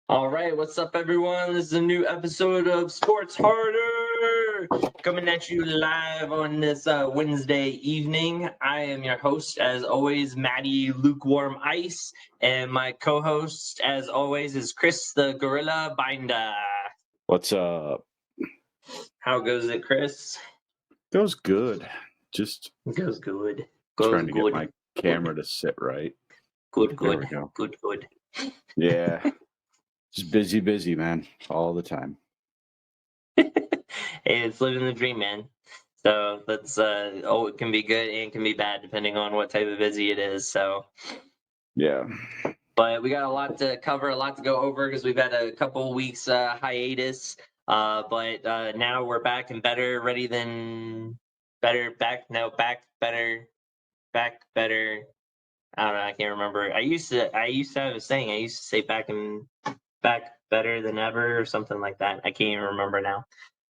All right, what's up, everyone? This is a new episode of Sports Harder coming at you live on this Wednesday evening. I am your host, as always, Maddie Lukewarm Ice, and my co-host, as always, is Chris the Gorilla Binder. What's up? How goes it, Chris? Goes good. Just Goes good. trying to get my camera to sit right. Good. There we go. Good. Yeah. Just busy, man. All the time. Hey, it's living the dream, man. So that's it can be good and it can be bad depending on what type of busy it is. So Yeah. but we got a lot to cover, a lot to go over because we've had a couple weeks hiatus. But now we're back and better, ready than better. Back better. I don't know. I can't remember. I used to have a saying. I used to say back better than ever or something like that. I can't even remember now.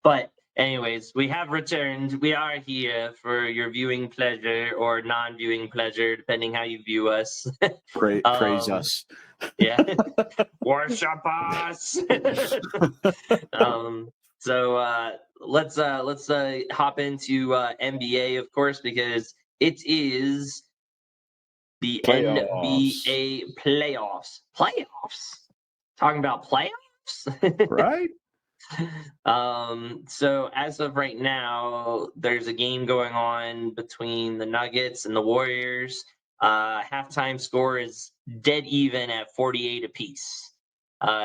But anyways, we have returned. We are here for your viewing pleasure or non-viewing pleasure, depending how you view us. Praise us. Yeah. Worship us. So let's hop into NBA, of course, because it is the NBA playoffs. Talking about playoffs? Right? So as of right now, there's a game going on between the Nuggets and the Warriors. Halftime score is dead even at 48 apiece.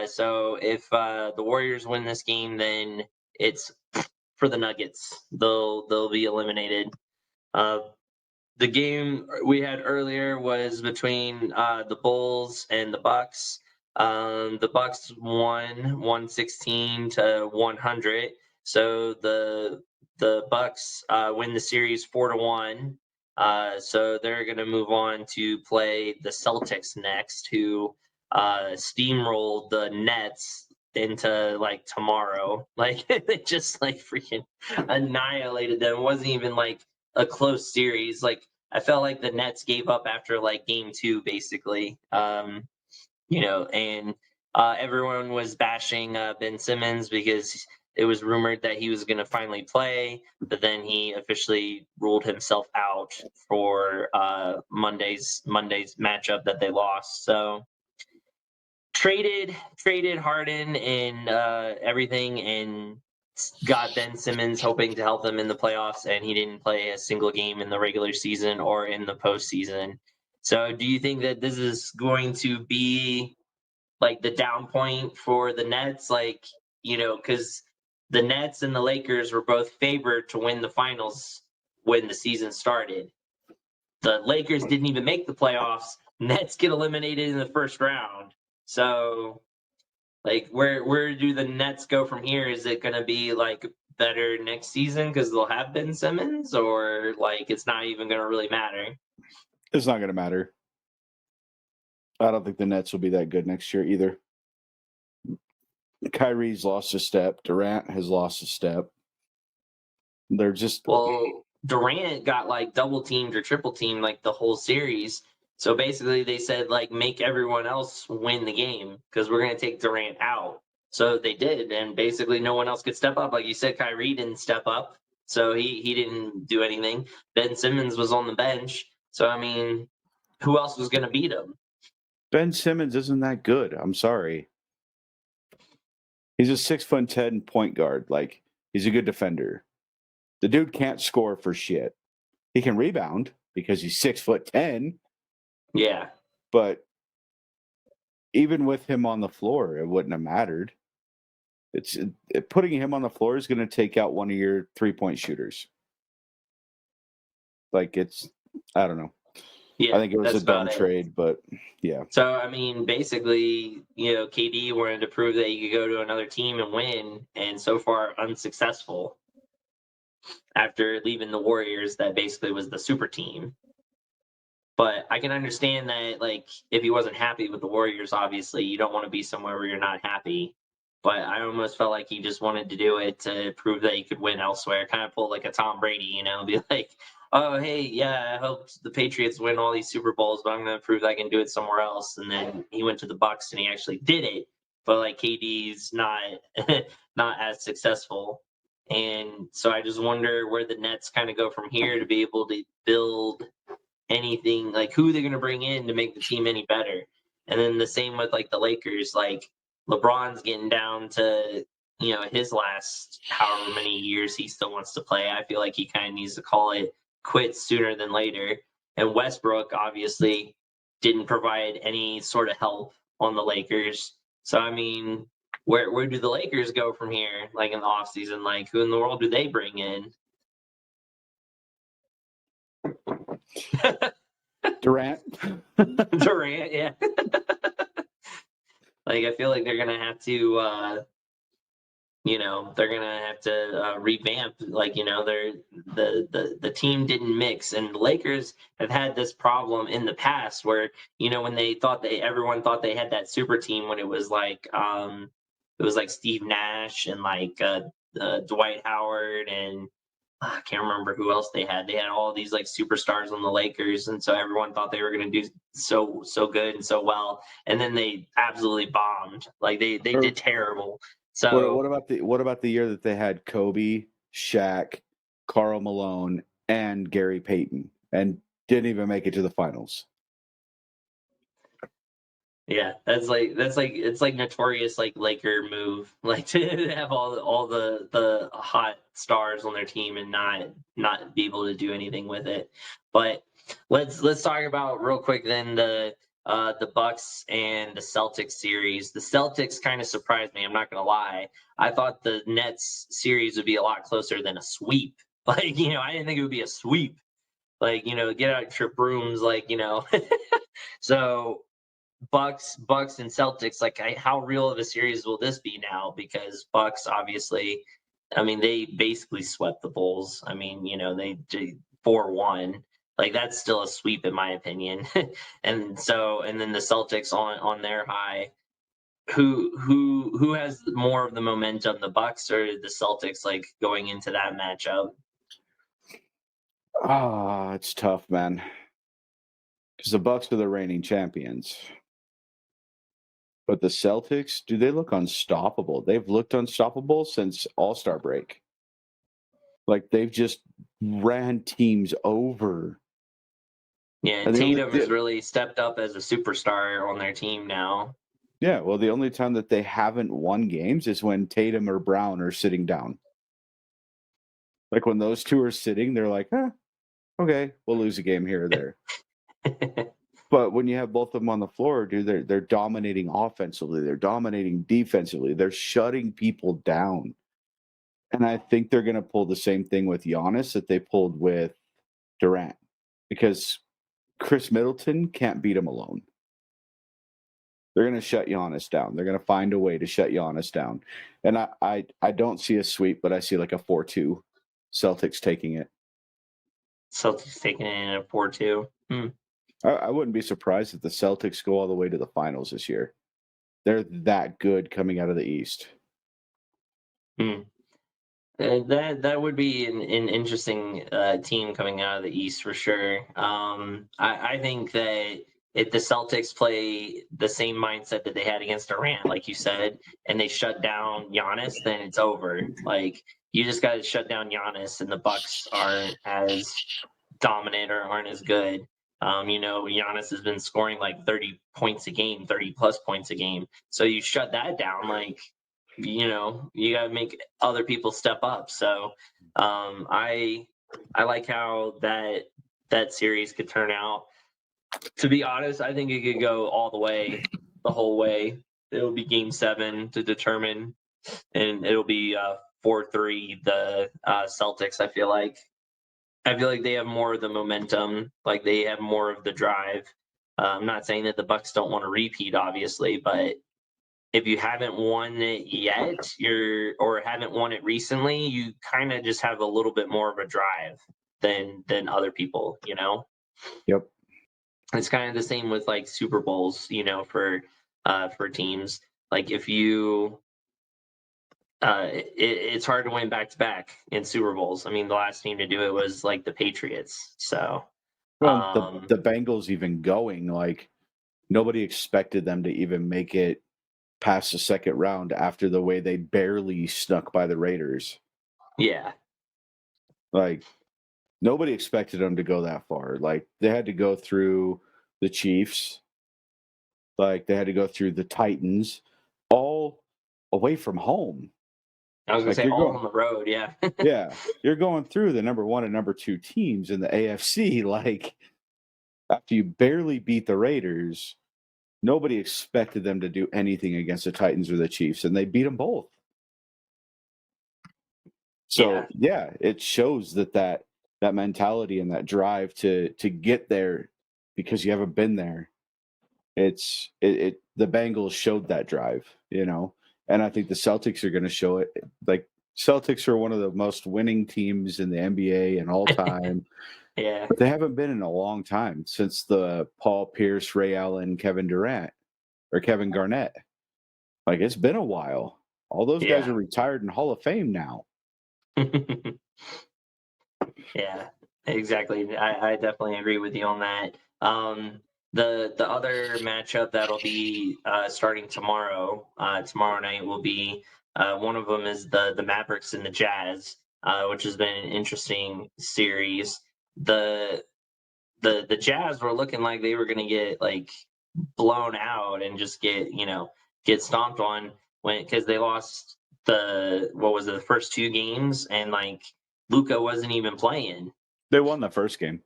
So if the Warriors win this game, then it's for the Nuggets. They'll be eliminated. The game we had earlier was between the Bulls and the Bucks. The Bucks won 116 to 100. So the Bucks win the series 4-1. So they're going to move on to play the Celtics next, who steamrolled the Nets into like tomorrow. Like they just like freaking annihilated them. It wasn't even like a close series. Like I felt like the Nets gave up after like game 2, basically. And everyone was bashing Ben Simmons because it was rumored that he was going to finally play, but then he officially ruled himself out for Monday's matchup that they lost. So traded Harden and everything and got Ben Simmons hoping to help them in the playoffs, and he didn't play a single game in the regular season or in the postseason. So do you think that this is going to be like the down point for the Nets? Like, because the Nets and the Lakers were both favored to win the finals when the season started. The Lakers didn't even make the playoffs. Nets get eliminated in the first round. So like, where do the Nets go from here? Is it going to be like better next season because they'll have Ben Simmons, or like it's not even going to really matter? It's not going to matter. I don't think the Nets will be that good next year either. Kyrie's lost a step. Durant has lost a step. They're just... Well, Durant got like double teamed or triple teamed like the whole series. So basically, they said like make everyone else win the game because we're going to take Durant out. So they did, and basically no one else could step up. Like you said, Kyrie didn't step up, so he didn't do anything. Ben Simmons was on the bench, so I mean, who else was going to beat him? Ben Simmons isn't that good. I'm sorry. He's a 6'10" point guard. Like, he's a good defender. The dude can't score for shit. He can rebound because he's 6'10". Yeah. But even with him on the floor, it wouldn't have mattered. Putting him on the floor is going to take out one of your 3-point shooters. Like, I don't know. Yeah, I think it was a dumb trade, but yeah. So, I mean, basically, KD wanted to prove that he could go to another team and win, and so far unsuccessful after leaving the Warriors that basically was the super team. But I can understand that, like, if he wasn't happy with the Warriors, obviously, you don't want to be somewhere where you're not happy. But I almost felt like he just wanted to do it to prove that he could win elsewhere, kind of pull like a Tom Brady, be like, oh, hey, yeah, I hope the Patriots win all these Super Bowls, but I'm going to prove that I can do it somewhere else. And then he went to the Bucks and he actually did it. but like KD's not not as successful. And so I just wonder where the Nets kind of go from here to be able to build anything, like who they're going to bring in to make the team any better. And then the same with like the Lakers, like LeBron's getting down to, his last however many years he still wants to play. I feel like he kind of needs to call it quits sooner than later. And Westbrook obviously didn't provide any sort of help on the Lakers. So I mean, where do the Lakers go from here? Like in the offseason, like who in the world do they bring in? Durant. Durant, yeah. Like I feel like they're gonna have to, revamp. Like they're the team didn't mix, and the Lakers have had this problem in the past where when everyone thought they had that super team when it was like Steve Nash and like Dwight Howard and I can't remember who else they had. They had all these like superstars on the Lakers, and so everyone thought they were going to do so good and so well, and then they absolutely bombed. Like they did terrible. So What about the year that they had Kobe, Shaq, Karl Malone, and Gary Payton, and didn't even make it to the finals? yeah, that's like it's like notorious like Laker move, like to have all the hot stars on their team and not be able to do anything with it. But let's talk about real quick then the Bucks and the Celtics series. The Celtics kind of surprised me. I'm not gonna lie. I thought the Nets series would be a lot closer than a sweep. Like I didn't think it would be a sweep. Like get out your brooms. Like so. Bucks and Celtics, like how real of a series will this be now? Because Bucks obviously, I mean, they basically swept the Bulls. I mean, they did 4-1. Like that's still a sweep in my opinion. And then the Celtics on their high. Who has more of the momentum, the Bucks or the Celtics? Like going into that matchup. It's tough, man. Because the Bucks are the reigning champions. But the Celtics, do they look unstoppable? They've looked unstoppable since All-Star break. Like they've just ran teams over. Yeah, and Tatum has really stepped up as a superstar on their team now. Yeah, well, the only time that they haven't won games is when Tatum or Brown are sitting down. Like when those two are sitting, they're like, okay, we'll lose a game here or there. But when you have both of them on the floor, dude, they're dominating offensively. They're dominating defensively. They're shutting people down. And I think they're going to pull the same thing with Giannis that they pulled with Durant. Because Chris Middleton can't beat him alone. They're going to shut Giannis down. They're going to find a way to shut Giannis down. And I don't see a sweep, but I see like a 4-2. Celtics taking it. Celtics taking it in a 4-2. I wouldn't be surprised if the Celtics go all the way to the finals this year. They're that good coming out of the East. That would be an interesting team coming out of the East for sure. I think that if the Celtics play the same mindset that they had against Durant, like you said, and they shut down Giannis, then it's over. Like you just got to shut down Giannis, and the Bucks aren't as dominant or aren't as good. Giannis has been scoring like 30 points a game, 30 plus points a game. So you shut that down, like you got to make other people step up. So I like how that series could turn out. To be honest, I think it could go all the way, the whole way. It'll be Game 7 to determine, and it'll be 4-3 the Celtics. I feel like they have more of the momentum. Like they have more of the drive. I'm not saying that the Bucks don't want to repeat, obviously, but if you haven't won it yet, or haven't won it recently, you kind of just have a little bit more of a drive than other people. Yep. It's kind of the same with like Super Bowls. For teams, like if you it's hard to win back to back in Super Bowls. I mean, the last team to do it was like the Patriots. So, Well, the Bengals even going, like nobody expected them to even make it past the second round after the way they barely snuck by the Raiders. Yeah. Like, nobody expected them to go that far. Like, they had to go through the Chiefs. Like, they had to go through the Titans, all away from home. I was going to Like, say you're all going, on the road. Yeah. yeah, you're going through the number 1 and number 2 teams in the AFC. Like, after you barely beat the Raiders, nobody expected them to do anything against the Titans or the Chiefs, and they beat them both. So yeah, it shows that mentality and that drive to get there because you haven't been there. It the Bengals showed that drive, and I think the Celtics are going to show it. Like, Celtics are one of the most winning teams in the NBA in all time. Yeah. But they haven't been in a long time since the Paul Pierce, Ray Allen, Kevin Durant, or Kevin Garnett. Like, it's been a while. All those guys Yeah. are retired in Hall of Fame now. Yeah, exactly. I definitely agree with you on that. The other matchup that'll be starting tomorrow night will be one of them is the Mavericks and the Jazz, which has been an interesting series. The Jazz were looking like they were going to get like blown out and just get stomped on because they lost the first two games, and like Luka wasn't even playing. They won the first game.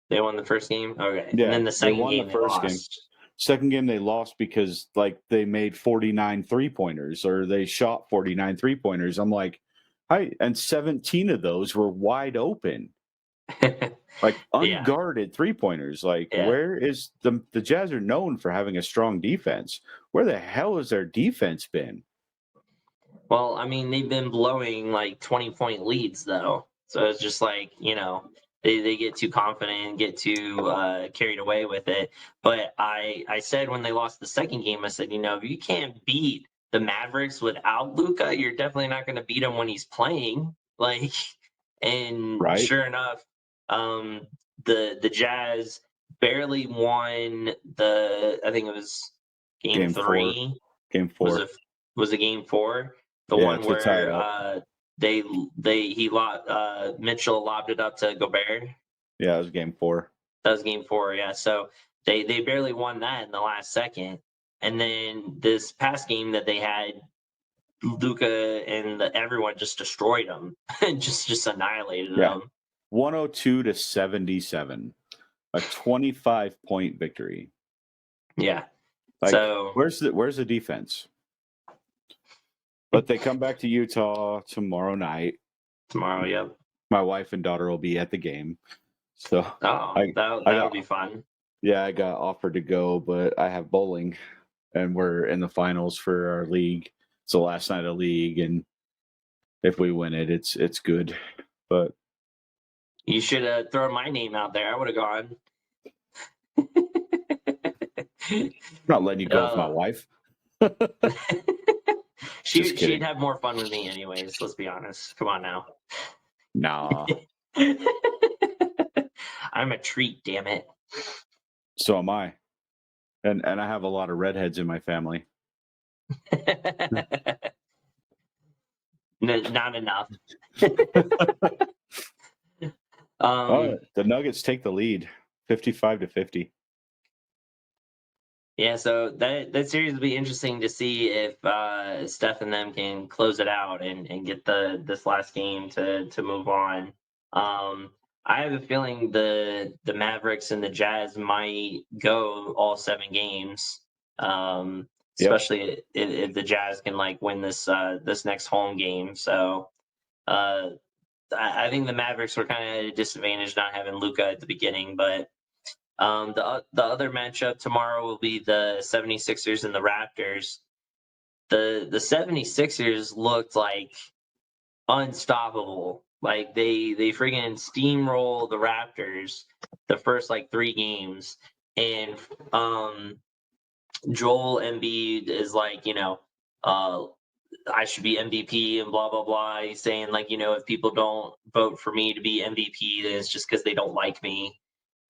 They won the first game? Okay. And Yeah, then the they second won the game they first game. lost. Second game they lost because like they made 49 3-pointers, or they shot 49 3-pointers. I'm like, hi, and 17 of those were wide open. Like, Yeah. unguarded 3-pointers. Like, Yeah. where is the Jazz are known for having a strong defense. Where the hell has their defense been? Well, I mean, they've been blowing like 20-point leads though. So it's just like, they get too confident and get too carried away with it. But I said when they lost the second game, I said, if you can't beat the Mavericks without Luka, you're definitely not going to beat him when he's playing. Like, and Right? sure enough, the Jazz barely won I think it was game Game 4. three. Game Was 4. it was it game 4? The Yeah, one to tie it where up. Mitchell lobbed it up to Gobert. Yeah, it was game 4. That was game 4, yeah. So they barely won that in the last second, and then this past game that they had, Luka and everyone just destroyed them, and just annihilated Yeah. them. 102-77, a 25-point victory. Yeah. Like, So where's the defense? But they come back to Utah tomorrow night. tomorrow, yep. My wife and daughter will be at the game, so that'll be fun. Yeah, I got offered to go, but I have bowling, and we're in the finals for our league. It's the last night of league, and if we win it, it's good. But You should have thrown my name out there. I would have gone. I'm not letting you go with my wife. She'd have more fun with me anyways, let's be honest. Come on now. Nah. I'm a treat, damn it. So am I. And I have a lot of redheads in my family. Not enough. The Nuggets take the lead, 55-50. Yeah, so that series will be interesting to see if Steph and them can close it out and get this last game to move on. I have a feeling the Mavericks and the Jazz might go all 7 games, especially if the Jazz can like win this next home game. So I think the Mavericks were kind of at a disadvantage not having Luka at the beginning, but the other matchup tomorrow will be the 76ers and the Raptors. The 76ers looked like unstoppable. Like they friggin' steamroll the Raptors the first like 3 games, and Joel Embiid is like, I should be MVP and blah blah blah. He's saying like, if people don't vote for me to be MVP, then it's just because they don't like me.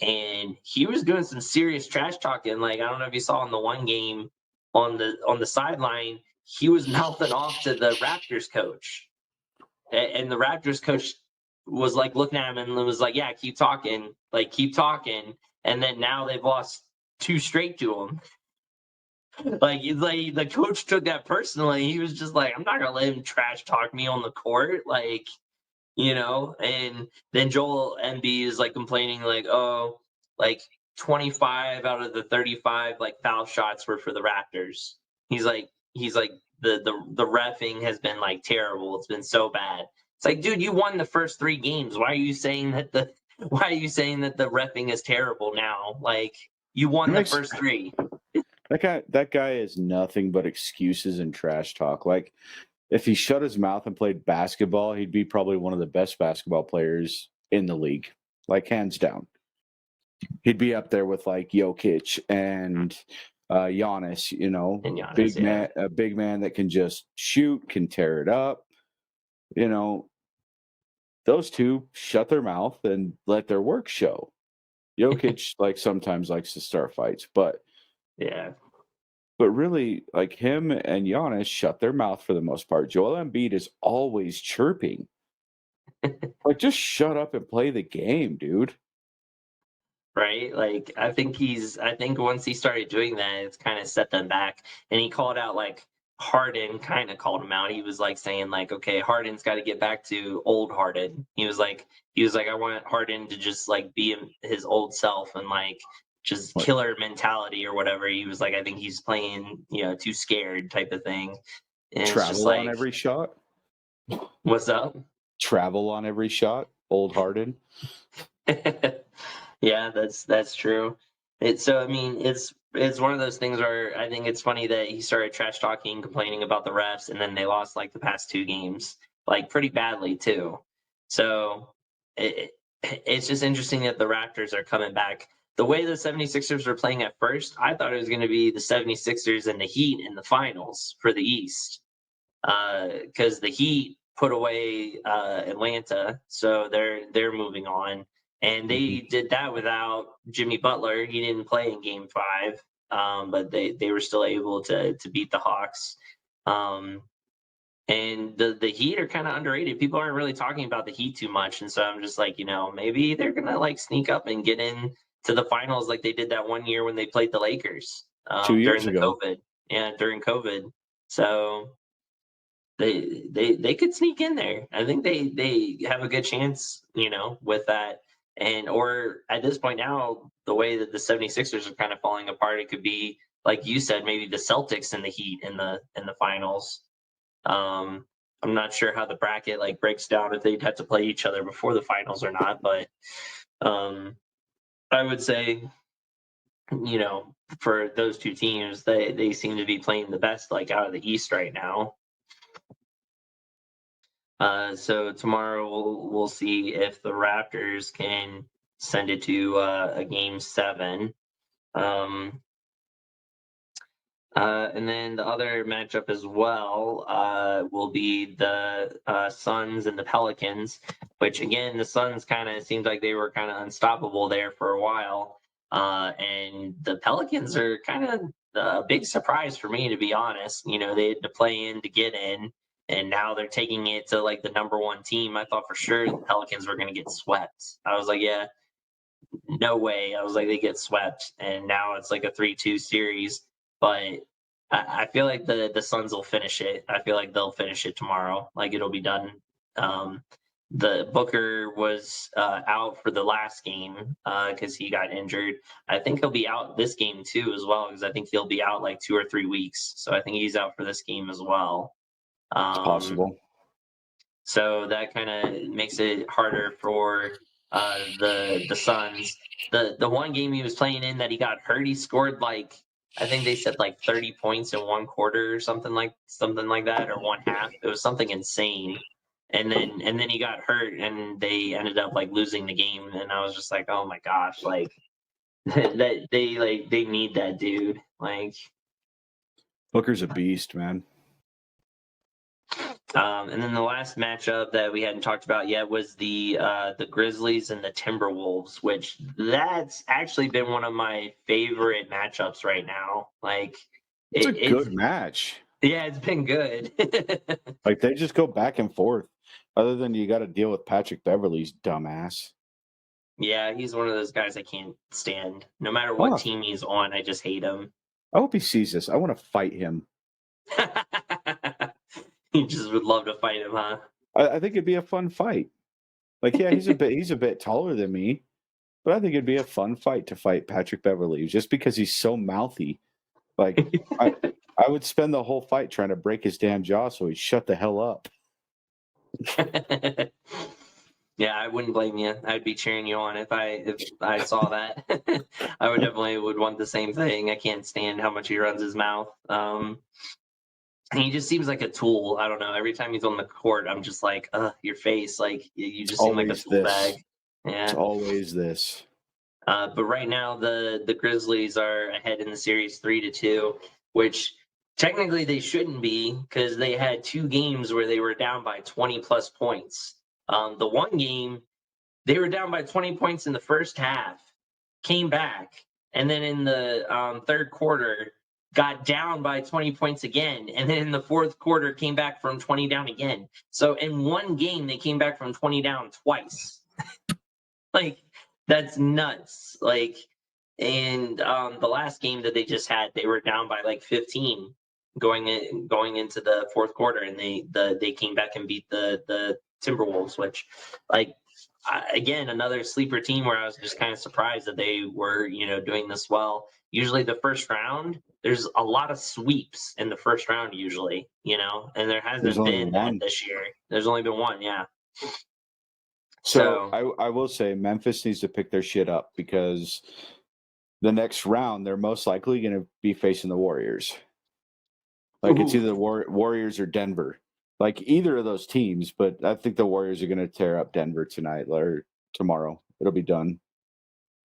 And he was doing some serious trash talking. Like, I don't know if you saw in the one game, on the sideline, he was mouthing off to the Raptors coach, and the Raptors coach was like looking at him and was like, "Yeah, keep talking, like keep talking." And then now they've lost 2 straight to him. Like the coach took that personally. He was just like, "I'm not gonna let him trash talk me on the court." Like, and then Joel Embiid is like complaining like, "Oh, like 25 out of the 35 like foul shots were for the Raptors." He's like the reffing has been like terrible. It's been so bad. It's like, dude, you won the first 3 games. Why are you saying that the reffing is terrible now? Like, you won the first 3. That guy is nothing but excuses and trash talk. Like, if he shut his mouth and played basketball, he'd be probably one of the best basketball players in the league, like hands down. He'd be up there with like Jokic and Giannis, And Giannis, big man, a big man that can just shoot, can tear it up. Those two shut their mouth and let their work show. Jokic like sometimes likes to start fights, but yeah. But really, like him and Giannis shut their mouth for the most part. Joel Embiid is always chirping. Like, just shut up and play the game, dude. Right? Like, I think once he started doing that, it's kind of set them back. And he called out like Harden, kind of called him out. He was like saying like, okay, Harden's got to get back to old Harden. He was like, I want Harden to just like be his old self and like just killer mentality or whatever. He was like, I think he's playing, too scared type of thing. And it's just Travel like, on every shot. what's up? Travel on every shot. Old Harden. Yeah, that's true. It's one of those things where I think it's funny that he started trash talking, complaining about the refs, and then they lost like the past 2 games, like pretty badly too. So it's just interesting that the Raptors are coming back. The way the 76ers were playing at first, I thought it was going to be the 76ers and the Heat in the finals for the East, because the Heat put away Atlanta, so they're moving on. And they did that without Jimmy Butler. He didn't play in Game 5, but they were still able to beat the Hawks. And the Heat are kind of underrated. People aren't really talking about the Heat too much, and so I'm just like, maybe they're gonna like sneak up and get in to the finals like they did that one year when they played the Lakers 2 years during the ago. COVID. Yeah, during COVID. So they could sneak in there. I think they have a good chance, with that. And or at this point now, the way that the 76ers are kind of falling apart, it could be like you said, maybe the Celtics and the Heat in the finals. I'm not sure how the bracket like breaks down if they'd have to play each other before the finals or not, but I would say, for those 2 teams, they seem to be playing the best like out of the East right now. So tomorrow we'll see if the Raptors can send it to a Game 7. And then the other matchup as well will be the Suns and the Pelicans, which again, the Suns kind of seemed like they were kind of unstoppable there for a while. And the Pelicans are kind of a big surprise for me, to be honest. They had to play in to get in, and now they're taking it to like the number 1 team. I thought for sure the Pelicans were going to get swept. I was like, yeah, no way. I was like, they get swept, and now it's like a 3-2 series. But I feel like the Suns will finish it. I feel like they'll finish it tomorrow. Like, it'll be done. The Booker was out for the last game because he got injured. I think he'll be out this game too as well, because I think he'll be out like 2 or 3 weeks. So I think he's out for this game as well. It's possible. So that kind of makes it harder for the Suns. The one game he was playing in that he got hurt, he scored like, I think they said like 30 points in 1 quarter or something like that, or 1 half. It was something insane. And then he got hurt and they ended up like losing the game. And I was just like, oh my gosh, like that they need that dude. Like, Booker's a beast, man. And then the last matchup that we hadn't talked about yet was the Grizzlies and the Timberwolves, which that's actually been one of my favorite matchups right now. Like, It's a it's good match. yeah, it's been good. Like they just go back and forth. Other than you got to deal with Patrick Beverly's dumbass. Yeah, he's one of those guys I can't stand. No matter I what want to. team he's on, I just hate him. I hope he sees this. I want to fight him. You just would love to fight him, huh? I think it'd be a fun fight. Like, yeah, he's a bit taller than me, but I think it'd be a fun fight to fight Patrick Beverly just because he's so mouthy. Like, I would spend the whole fight trying to break his damn jaw so he'd shut the hell up. Yeah, I wouldn't blame you. I'd be cheering you on if I saw that. I would definitely would want the same thing. I can't stand how much he runs his mouth. He just seems like a tool. I don't know. Every time he's on the court, I'm just like, your face. Like you just seem like a Always tool this. bag. It's Yeah. always this. But right now, the Grizzlies are ahead in the series 3-2, which technically they shouldn't be because they had 2 games where they were down by 20 plus points. The one game they were down by 20 points in the first half, came back, and then in the third quarter got down by 20 points again, and then in the fourth quarter came back from 20 down again. So in one game they came back from 20 down twice. Like that's nuts. Like, and the last game that they just had, they were down by like 15 going into the fourth quarter, and they came back and beat the Timberwolves, which like again another sleeper team where I was just kind of surprised that they were doing this well. Usually the first round, there's a lot of sweeps in the first round usually, and there There's hasn't only been that one. this year. There's only been one, yeah. So I will say Memphis needs to pick their shit up because the next round they're most likely going to be facing the Warriors. Like it's either the Warriors or Denver. Like either of those teams, but I think the Warriors are going to tear up Denver tonight or tomorrow. It'll be done.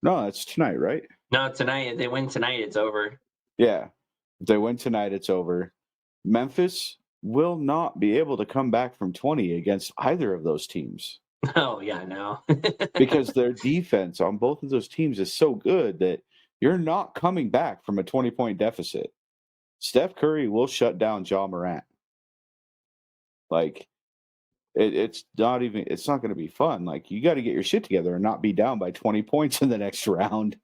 No, it's tonight, right? No, tonight, if they win tonight, it's over. Yeah. If they win tonight, it's over. Memphis will not be able to come back from 20 against either of those teams. Oh, yeah, I know. Because their defense on both of those teams is so good that you're not coming back from a 20-point deficit. Steph Curry will shut down Ja Morant. Like, it's not going to be fun. Like, you got to get your shit together and not be down by 20 points in the next round.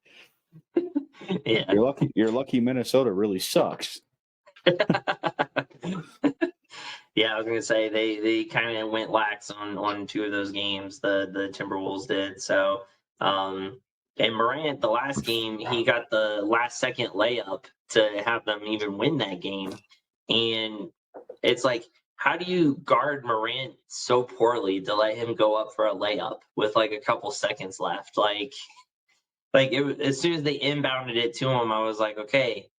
Yeah. You're lucky Minnesota really sucks. Yeah, I was gonna say they kind of went lax on 2 of those games. The Timberwolves did. So and Morant, the last game, he got the last second layup to have them even win that game. And it's like, how do you guard Morant so poorly to let him go up for a layup with like a couple seconds left? As soon as they inbounded it to him, I was like, okay,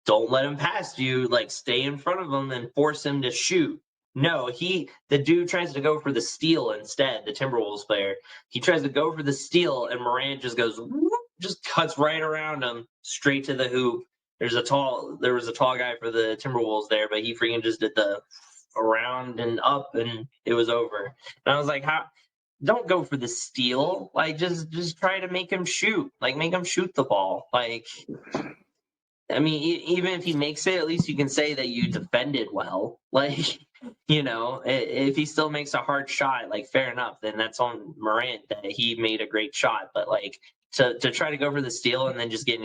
don't let him pass you. Like, stay in front of him and force him to shoot. No, the dude tries to go for the steal instead. The Timberwolves player, he tries to go for the steal, and Morant just goes, whoop, just cuts right around him, straight to the hoop. There was a tall guy for the Timberwolves there, but he freaking just did the around and up, and it was over. And I was like, how? Don't go for the steal. Like, just try to make him shoot. Like, make him shoot the ball. Like, I mean, even if he makes it, at least you can say that you defended well. Like, if he still makes a hard shot, like, fair enough, then that's on Morant that he made a great shot. But like to try to go for the steal and then just get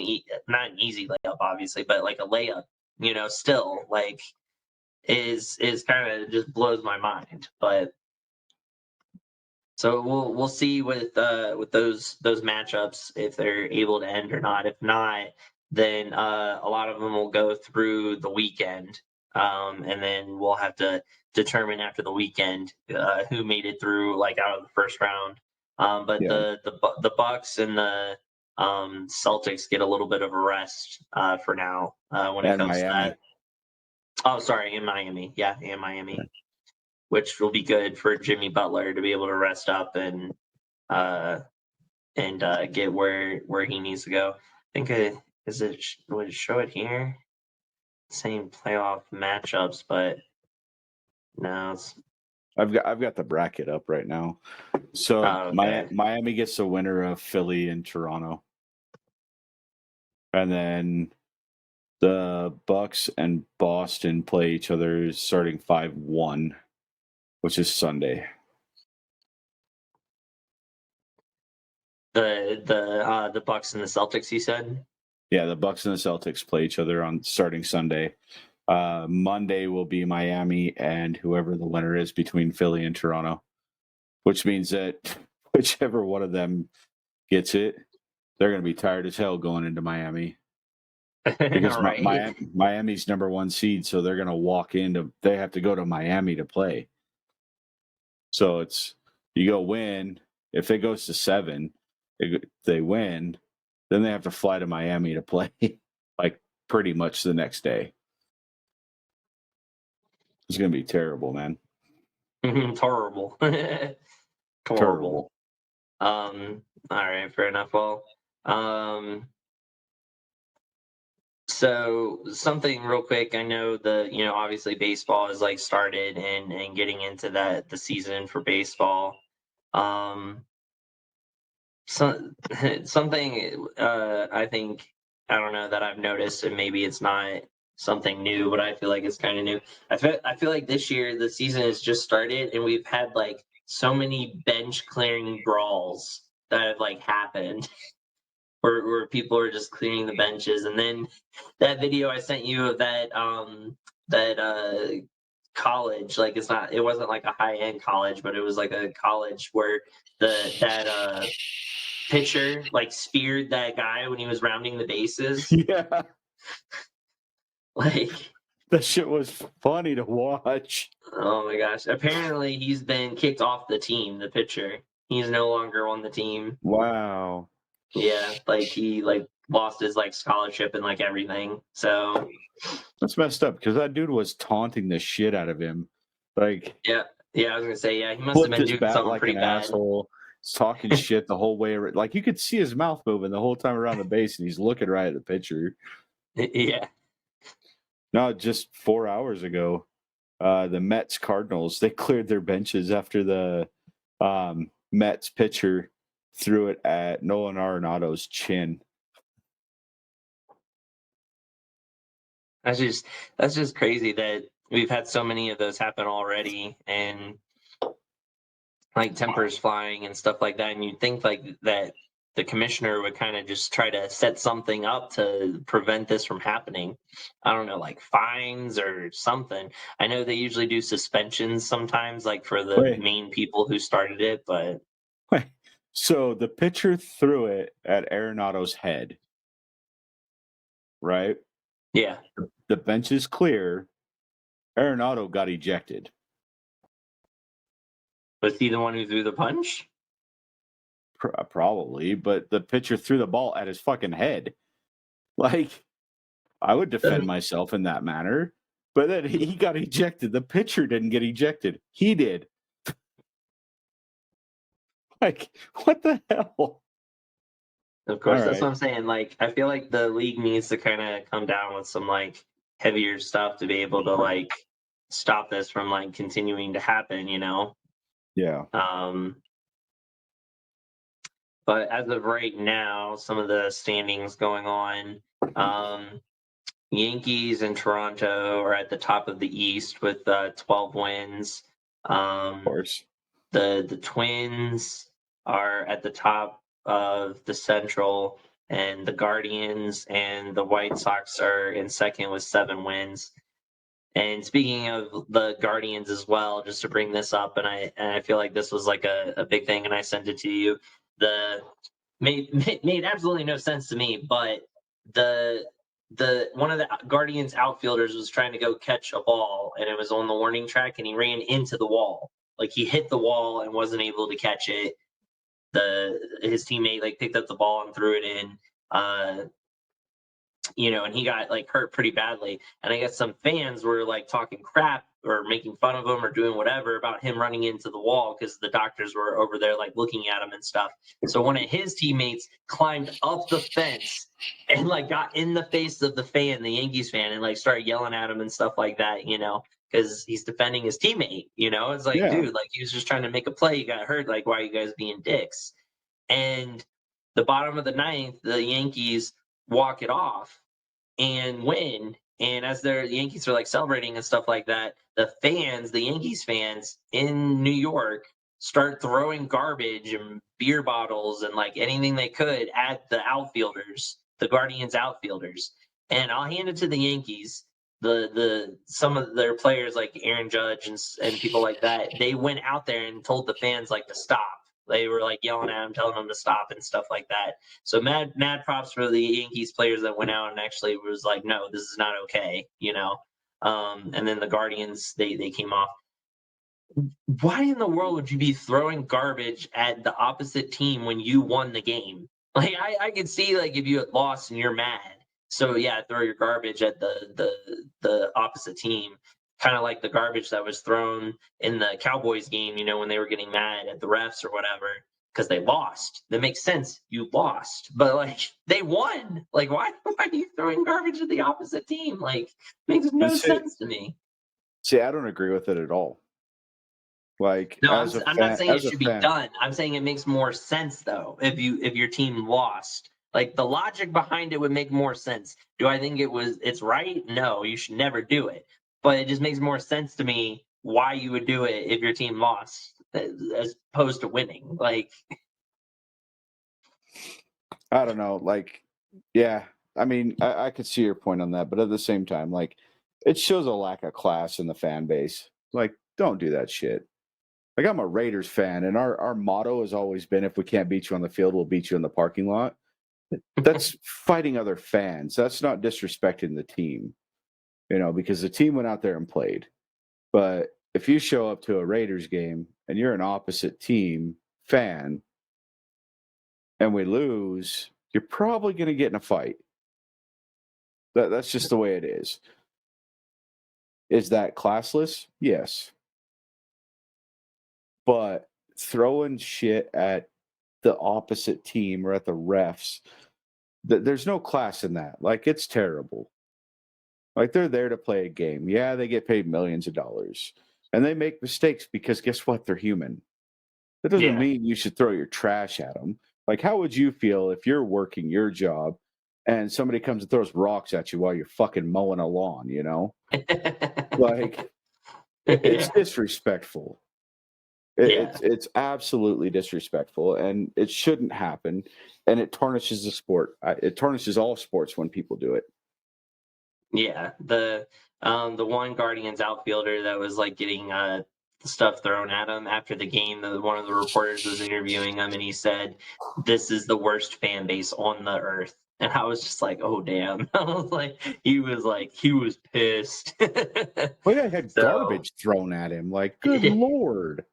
not an easy layup, obviously, but like a layup, still like is kind of just blows my mind. But so we'll see with those matchups if they're able to end or not. If not, then a lot of them will go through the weekend, and then we'll have to determine after the weekend who made it through, like, out of the first round. But Yeah. the Bucks and the Celtics get a little bit of a rest for now when it And comes to Miami. that. Oh, sorry, in Miami. Yeah, in Miami, which will be good for Jimmy Butler to be able to rest up and get where he needs to go. I think would it show it here? Same playoff matchups, but no. I've got the bracket up right now. So Okay. Miami gets the winner of Philly and Toronto. And then The Bucks and Boston play each other starting 5-1, which is Sunday. The Bucks and the Celtics, you said? Yeah, the Bucks and the Celtics play each other on starting Sunday. Monday will be Miami and whoever the winner is between Philly and Toronto, which means that whichever one of them gets it, they're going to be tired as hell going into Miami because Right. Miami's number one seed, so they're going to walk into. They have to go to Miami to play. So it's you go win. If it goes to 7, they win, then they have to fly to Miami to play, like pretty much the next day. It's going to be terrible, man. Horrible. Horrible. Terrible. All right, fair enough. Well, so something real quick. I know obviously baseball is like started and getting into the season for baseball. Um, so something I think I don't know that I've noticed, and maybe it's not something new, but I feel like it's kind of new. I feel like this year the season has just started, and we've had like so many bench clearing brawls that have like happened where people are just clearing the benches, and then that video I sent you of that college, like it wasn't like a high end college, but it was like a college where that pitcher like speared that guy when he was rounding the bases. Yeah, Like, that shit was funny to watch. oh my gosh. Apparently he's been kicked off the team, the pitcher. He's no longer on the team. Wow, Yeah, like he like lost his like scholarship and like everything. So that's messed up because that dude was taunting the shit out of him, like yeah. Yeah, I was gonna say, yeah, he must have flipped been his doing bat something like pretty an bad. asshole, talking shit the whole way. Like you could see his mouth moving the whole time around the base, and he's looking right at the pitcher. Yeah. No, just 4 hours ago, the Mets Cardinals they cleared their benches after the Mets pitcher threw it at Nolan Arenado's chin. That's just crazy that we've had so many of those happen already, and like tempers flying and stuff like that. And you'd think like that the commissioner would kind of just try to set something up to prevent this from happening. I don't know, like fines or something. I know they usually do suspensions sometimes, like for the Wait, main people who started it, but wait. So the pitcher threw it at Arenado's head, right? yeah. The bench is clear. Arenado got ejected. Was he the one who threw the punch? Probably, but the pitcher threw the ball at his fucking head. Like, I would defend Doesn't myself in that manner, but then he got ejected. The pitcher didn't get ejected. He did. Like, what the hell? Of All course, that's what right. I'm saying. Like, I feel like the league needs to kind of come down with some like heavier stuff to be able to like stop this from like continuing to happen, you know? Yeah. Um, but as of right now, some of the standings going on, um, Yankees and Toronto are at the top of the East with 12 wins. Of Um, course. the Twins are at the top of the Central, and the Guardians and the White Sox are in second with 7 wins. And speaking of the Guardians as well, just to bring this up, and I feel like this was like a big thing, and I sent it to you. The made absolutely no sense to me, but the the one of the Guardians outfielders was trying to go catch a ball, and it was on the warning track, and he ran into the wall. Like he hit the wall and wasn't able to catch it. His teammate like picked up the ball and threw it in. And he got like hurt pretty badly. And I guess some fans were like talking crap or making fun of him or doing whatever about him running into the wall because the doctors were over there like looking at him and stuff. So one of his teammates climbed up the fence and like got in the face of the fan, the Yankees fan, and like started yelling at him and stuff like that, because he's defending his teammate. It's like, Yeah. dude, like he was just trying to make a play. He got hurt. Like, why are you guys being dicks? And the bottom of the ninth, the Yankees walk it off. and win. And as the Yankees are like celebrating and stuff like that, the Yankees fans in New York start throwing garbage and beer bottles and like anything they could at the outfielders, the Guardians outfielders. And I'll hand it to the Yankees. The some of their players like Aaron Judge and people like that, they went out there and told the fans like to stop. They were like yelling at them, telling them to stop and stuff like that. So mad props for the Yankees players that went out and actually was like, no, this is not okay, you know. And then the Guardians, they came off. Why in the world would you be throwing garbage at the opposite team when you won the game? Like I could see like if you had lost and you're mad. So yeah, throw your garbage at the opposite team. Kind of like the garbage that was thrown in the Cowboys game, you know, when they were getting mad at the refs or whatever because they lost. That makes sense. You lost, but like they won. Like why are you throwing garbage at the opposite team? Like makes no sense to me. See, I don't agree with it at all. Like No, as a I'm not fan, saying it as a should be fan, done. I'm saying it makes more sense though if your team lost. Like the logic behind it would make more sense. Do I think it's right? No, you should never do it. But it just makes more sense to me why you would do it if your team lost as opposed to winning. Like I don't know. Like, yeah, I mean, I could see your point on that, but at the same time, like, it shows a lack of class in the fan base. Like, don't do that shit. Like, I'm a Raiders fan, and our motto has always been, if we can't beat you on the field, we'll beat you in the parking lot. That's fighting other fans. That's not disrespecting the team, because the team went out there and played. But if you show up to a Raiders game and you're an opposite team fan and we lose, you're probably going to get in a fight. That's just the way it is. Is that classless? Yes. But throwing shit at the opposite team or at the refs, there's no class in that. Like, it's terrible. Like, they're there to play a game. Yeah, they get paid millions of dollars. And they make mistakes because guess what? They're human. That doesn't yeah. mean you should throw your trash at them. Like, how would you feel if you're working your job and somebody comes and throws rocks at you while you're fucking mowing a lawn, Like, it's Yeah. disrespectful. Yeah. It's absolutely disrespectful, and it shouldn't happen. And it tarnishes the sport. It tarnishes all sports when people do it. Yeah, the one Guardians outfielder that was like getting stuff thrown at him after the game. One of the reporters was interviewing him, and he said, "This is the worst fan base on the earth." And I was just like, "Oh damn!" I was like, he was pissed. Well, yeah, he had So garbage thrown at him. Like, good lord.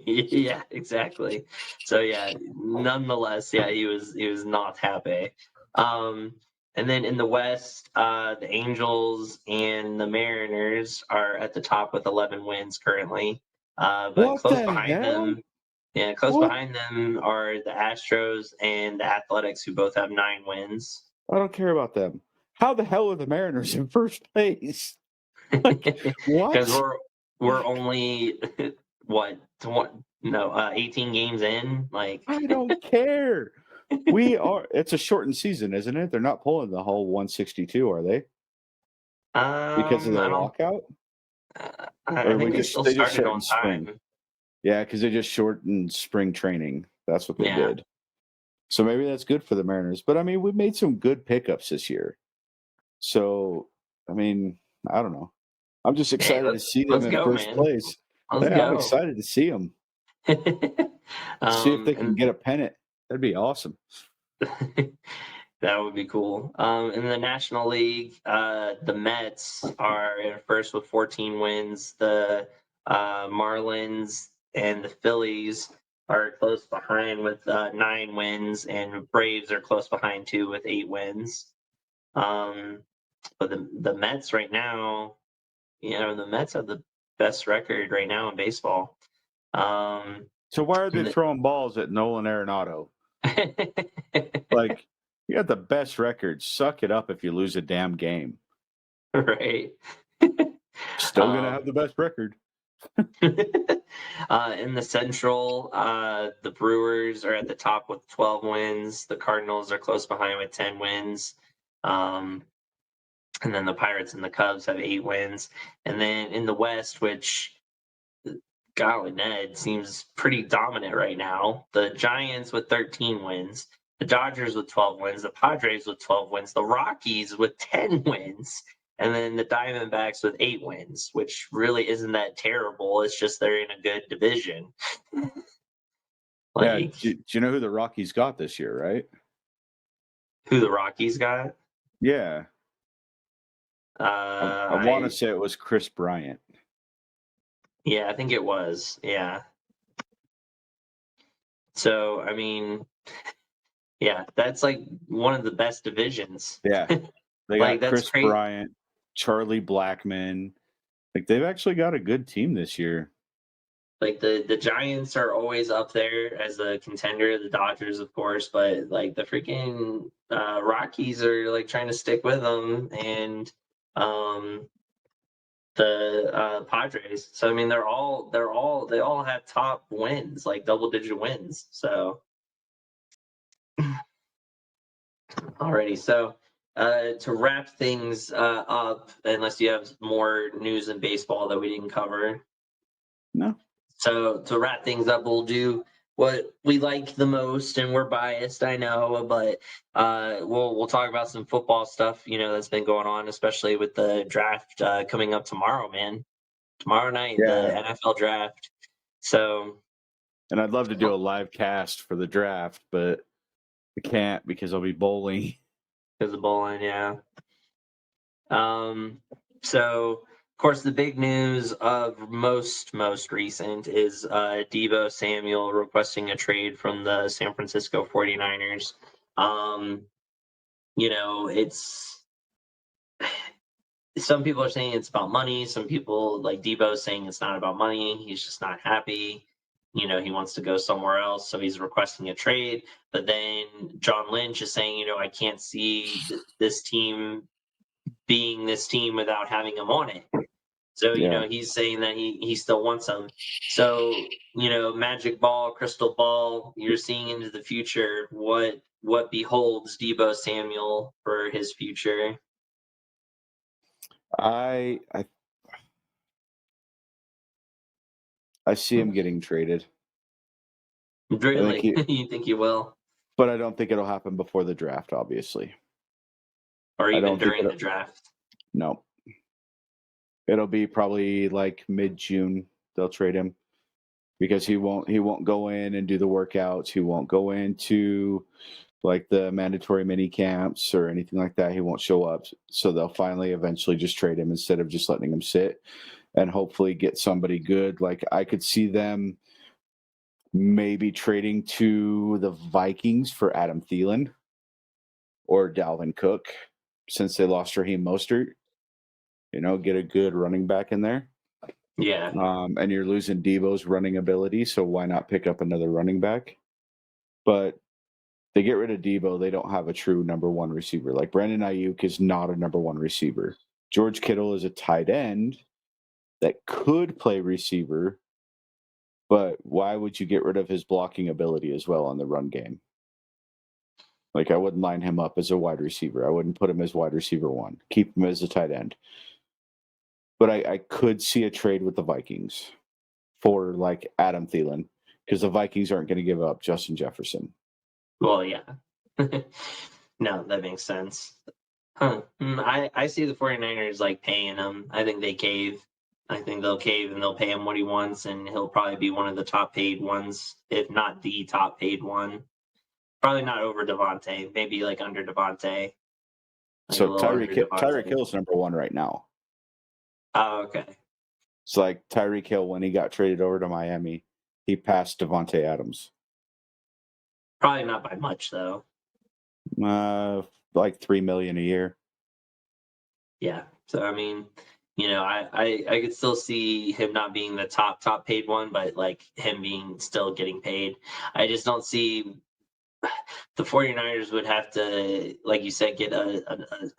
yeah, exactly. So yeah, nonetheless, yeah, he was not happy. Um, and then in the West, the Angels and the Mariners are at the top with 11 wins currently. But What the hell? close What? behind them are the Astros and the Athletics, who both have 9 wins. I don't care about them. How the hell are the Mariners in first place? Like, Because what? we're only what 18 games in, like. I don't care. We are. It's a shortened season, isn't it? They're not pulling the whole 162, are they? Because of the I don't. lockout, I or think they still they just started shortened on spring? time. Yeah, because they just shortened spring training. That's what they Yeah, did. So maybe that's good for the Mariners. But I mean, we made some good pickups this year. So I mean, I don't know. I'm just hey, excited to see them let's in go, first man. place. Let's Yeah, I'm go. excited to see them. See if they can And get a pennant. That'd be awesome. that would be cool. In the National League, the Mets are in first with 14 wins. The Marlins and the Phillies are close behind with 9 wins, and Braves are close behind too with 8 wins. Um, but the Mets right now, the Mets have the best record right now in baseball. Um, So why are they and throwing balls at Nolan Arenado? Like, you got the best record. Suck it up if you lose a damn game. right. Still gonna um, have the best record. in the Central, the Brewers are at the top with 12 wins. The Cardinals are close behind with 10 wins. Um, And then the Pirates and the Cubs have 8 wins. And then in the West, which golly, Ned seems pretty dominant right now. The Giants with 13 wins, the Dodgers with 12 wins, the Padres with 12 wins, the Rockies with 10 wins, and then the Diamondbacks with 8 wins, which really isn't that terrible. It's just they're in a good division. Yeah. Like, Do you know who the Rockies got this year, right? who the Rockies got? Yeah. I want to say it was Chris Bryant. Yeah, I think it was. Yeah. So, I mean, yeah, that's like one of the best divisions. Yeah. They Like, got that's Chris crazy. Bryant, Charlie Blackmon. Like, they've actually got a good team this year. Like the Giants are always up there as a contender, the Dodgers, of course, but like the freaking Rockies are like trying to stick with them, and um, the Padres. So I mean, they all have top wins, like double-digit wins. So already, so to wrap things up, unless you have more news in baseball that we didn't cover. No. So to wrap things up, we'll do what we like the most, and we're biased, I know, but we'll talk about some football stuff, that's been going on, especially with the draft coming up tomorrow, man. Tomorrow night, the Yeah. NFL draft. So, And I'd love to do a live cast for the draft, but I can't because I'll be bowling. there's a bowling, yeah. So of course the big news of most recent is Deebo Samuel requesting a trade from the San Francisco 49ers. Um, it's some people are saying it's about money, some people like Debo saying it's not about money, he's just not happy. He wants to go somewhere else, so he's requesting a trade. But then John Lynch is saying, I can't see this team being this team without having him on it. So, Yeah. he's saying that he still wants him. So, magic ball, crystal ball, you're seeing into the future. What beholds Debo Samuel for his future? I see him getting traded. Really? You think he will? But I don't think it'll happen before the draft, obviously. Or I even don't think during the draft? no. It'll be probably like mid-June they'll trade him because he won't go in and do the workouts. He won't go into like the mandatory mini camps or anything like that. He won't show up. So they'll finally eventually just trade him instead of just letting him sit and hopefully get somebody good. Like I could see them maybe trading to the Vikings for Adam Thielen or Dalvin Cook since they lost Raheem Mostert. Get a good running back in there. Yeah. And you're losing Debo's running ability, so why not pick up another running back? But they get rid of Debo, they don't have a true number one receiver. Like Brandon Ayuk is not a number one receiver. George Kittle is a tight end that could play receiver, but why would you get rid of his blocking ability as well on the run game? Like I wouldn't line him up as a wide receiver. I wouldn't put him as wide receiver one. Keep him as a tight end. But I could see a trade with the Vikings for like Adam Thielen because the Vikings aren't going to give up Justin Jefferson. Well, yeah. No, that makes sense. Huh. I see the 49ers like paying him. I think they cave. I think they'll cave and they'll pay him what he wants, and he'll probably be one of the top paid ones, if not the top paid one. Probably not over Devontae, maybe like under Devontae. Like a So little under Tyreek Devontae. Hill's number one right now. Oh, okay. It's like Tyreek Hill when he got traded over to Miami, he passed Devontae Adams. Probably not by much though. Like $3 million a year. Yeah. So I mean, I could still see him not being the top paid one, but like him being still getting paid. I just don't see the 49ers would have to, like you said, get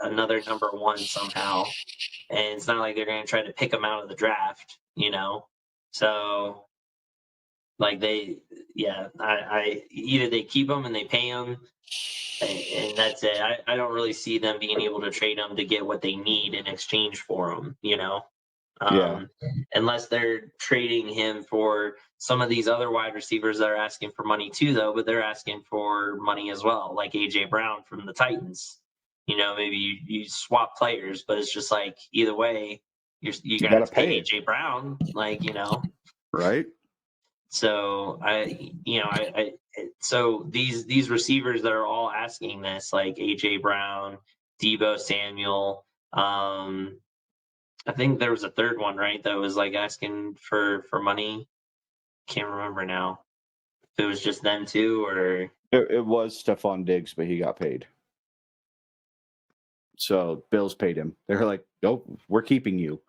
another number one somehow. And it's not like they're going to try to pick him out of the draft. So Like I either they keep him and they pay him, and that's it. I don't really see them being able to trade him to get what they need in exchange for him. Yeah. Unless they're trading him for some of these other wide receivers that are asking for money too, though. But they're asking for money as well, like AJ Brown from the Titans. Maybe you swap players, but it's just like either way, you're You gonna got have to to pay pay it, AJ Brown, right? So so these receivers that are all asking this, like AJ Brown, Debo Samuel, I think there was a third one, right? That was like asking for money. Can't remember now. If it was just them two, or It was Stephon Diggs, but he got paid. So Bills paid him. They were like, "Nope, we're keeping you."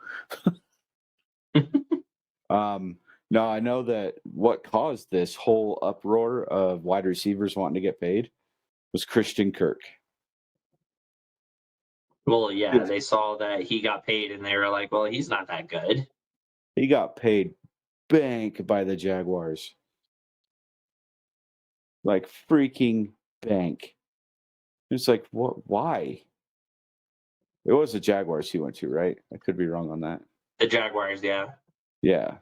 No, I know that what caused this whole uproar of wide receivers wanting to get paid was Christian Kirk. well, yeah, they saw that he got paid, and they were like, "Well, he's not that good." He got paid bank by the Jaguars. Like freaking bank. It's like, what? Why? It was the Jaguars he went to, right? I could be wrong on that. The Jaguars, yeah. Yeah.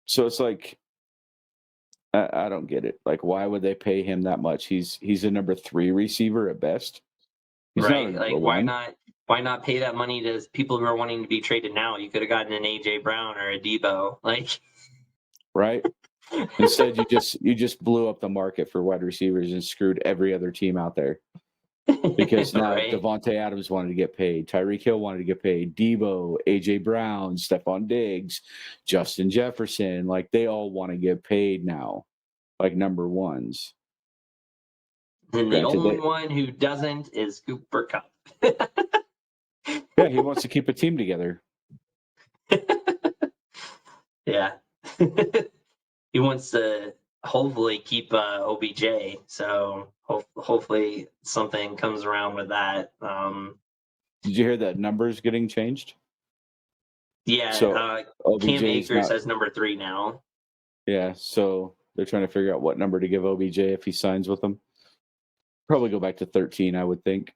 So it's like, I don't get it. Like, why would they pay him that much? He's a number 3 receiver at best. He's Right. not a Like, why 1, not pay that money to people who are wanting to be traded now? You could have gotten an AJ Brown or a Debo. Like, right? Instead, you just blew up the market for wide receivers and screwed every other team out there. Because now right? Devontae Adams wanted to get paid, Tyreek Hill wanted to get paid, Debo, AJ Brown, Stephon Diggs, Justin Jefferson, like they all want to get paid now, like number ones. And the Granted, only one who doesn't is Cooper Cup. yeah, he wants to keep a team together. Yeah. He wants to hopefully keep OBJ. So hopefully something comes around with that. Did you hear that numbers getting changed? Yeah, So OBJ Cam is Akers not. has number 3 now. Yeah, so they're trying to figure out what number to give OBJ if he signs with them. Probably go back to 13, I would think.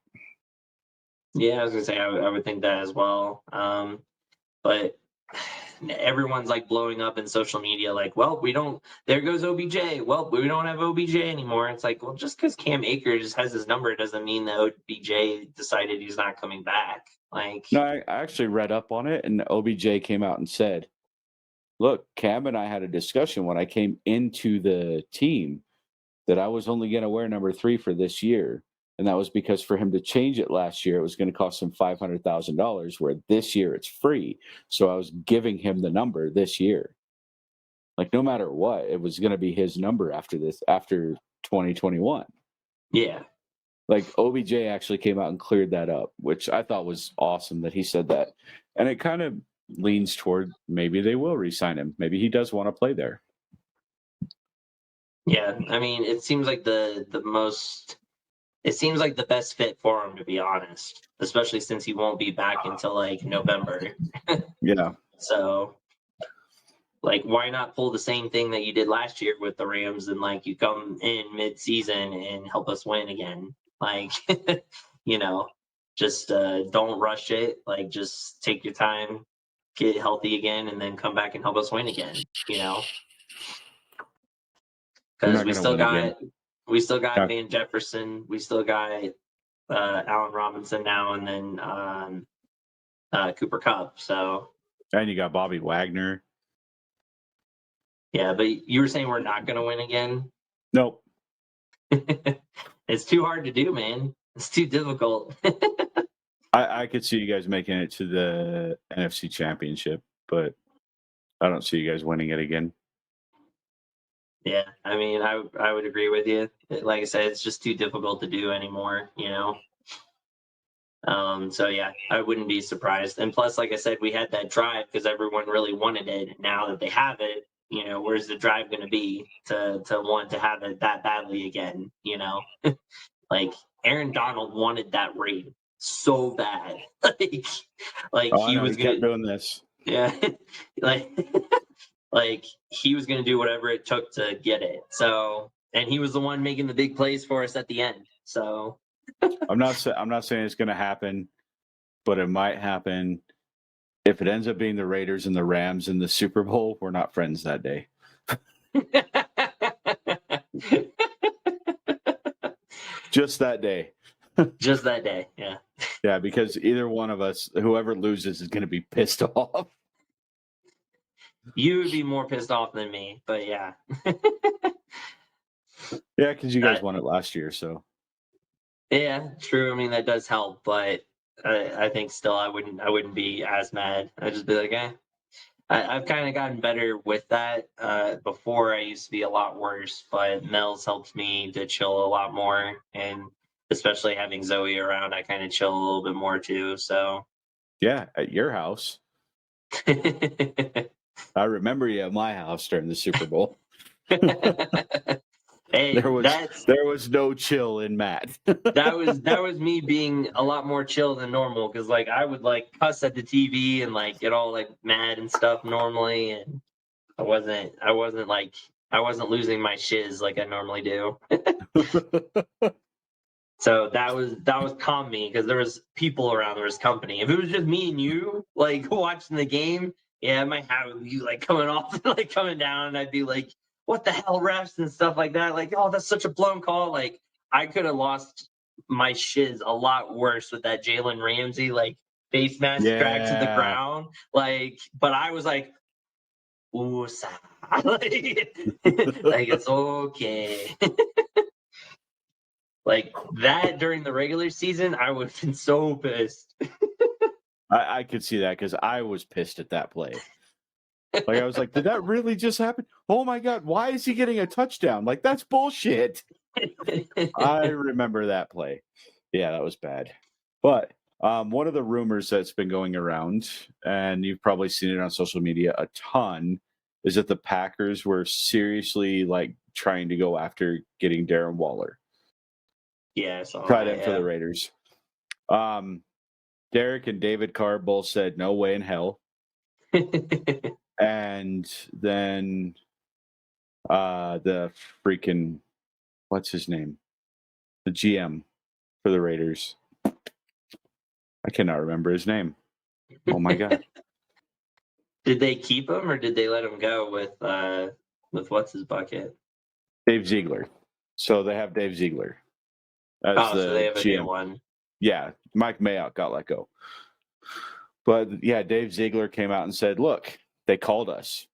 Yeah, I was gonna say I would think that as well. But everyone's like blowing up in social media, like, well, we don't. There goes OBJ. Well, we don't have OBJ anymore. It's like, well, just because Cam Akers has his number doesn't mean that OBJ decided he's not coming back. Like, No, I actually read up on it, and OBJ came out and said, look, Cam and I had a discussion when I came into the team that I was only going to wear number 3 for this year. And that was because for him to change it last year, it was going to cost him $500,000, where this year it's free. So I was giving him the number this year. Like, no matter what, it was going to be his number after 2021. yeah, Like, OBJ actually came out and cleared that up, which I thought was awesome that he said that. And it kind of leans toward maybe they will re-sign him. Maybe he does want to play there. yeah. I mean, it seems like the most. It seems like the best fit for him, to be honest, especially since he won't be back until like November. Yeah. So, like, why not pull the same thing that you did last year with the Rams, and like you come in mid-season and help us win again? Like, you know, just don't rush it. Like, just take your time, get healthy again, and then come back and help us win again. You're Because not going to win again. we still got Yeah. Van Jefferson, we still got Allen Robinson now, and then Cooper Cup. So, And you got Bobby Wagner. yeah, but you were saying we're not going to win again. Nope. It's too hard to do, man. It's too difficult. I could see you guys making it to the NFC Championship, but I don't see you guys winning it again. Yeah, I mean, I would agree with you. Like I said, it's just too difficult to do anymore. So yeah, I wouldn't be surprised. And plus, like I said, we had that drive because everyone really wanted it. And now that they have it, where's the drive going to be to want to have it that badly again? Like Aaron Donald wanted that ring so bad, like Oh, I he know. was He kept gonna, doing this. yeah, like like he was going to do whatever it took to get it. So, and he was the one making the big plays for us at the end. So, I'm not saying it's going to happen, but it might happen. If it ends up being the Raiders and the Rams in the Super Bowl, we're not friends that day. Just that day. Just that day, yeah. Yeah, because either one of us, whoever loses, is going to be pissed off. You would be more pissed off than me, but yeah. Yeah, because you guys won it last year, so. Yeah, true. I mean, that does help, but I think still I wouldn't be as mad. I'd just be like, eh. I've kind of gotten better with that. Before I used to be a lot worse, but Mel's helped me to chill a lot more, and especially having Zoe around, I kind of chill a little bit more too. So yeah, at your house. I remember you at my house during the Super Bowl. Hey, there was no chill in Matt. that was me being a lot more chill than normal, because like I would like cuss at the TV and like get all like mad and stuff normally, and I wasn't losing my shiz like I normally do. So that was calm me, because there was people around, there was company. If it was just me and you like watching the game, yeah, I might have you like coming off and like coming down, and I'd be like, what the hell, refs and stuff like that. Like, oh, that's such a blown call. Like, I could have lost my shiz a lot worse with that Jalen Ramsey like face mask drag to the ground. Like, but I was like, ooh, like, like it's okay. Like that during the regular season, I would have been so pissed. I could see that, because I was pissed at that play. Like, I was like, did that really just happen? Oh my God, why is he getting a touchdown? Like, that's bullshit. I remember that play. Yeah, that was bad. But one of the rumors that's been going around, and you've probably seen it on social media a ton, is that the Packers were seriously like trying to go after getting Darren Waller. Yeah, I saw Tight that, end for the Raiders. Derek and David Carr both said no way in hell. And then the freaking, what's his name? The GM for the Raiders. I cannot remember his name. Oh my God. Did they keep him or did they let him go with what's his bucket? Dave Ziegler. So they have Dave Ziegler as the so they have GM. a new one. Yeah, Mike Mayock got let go. But yeah, Dave Ziegler came out and said, look, they called us.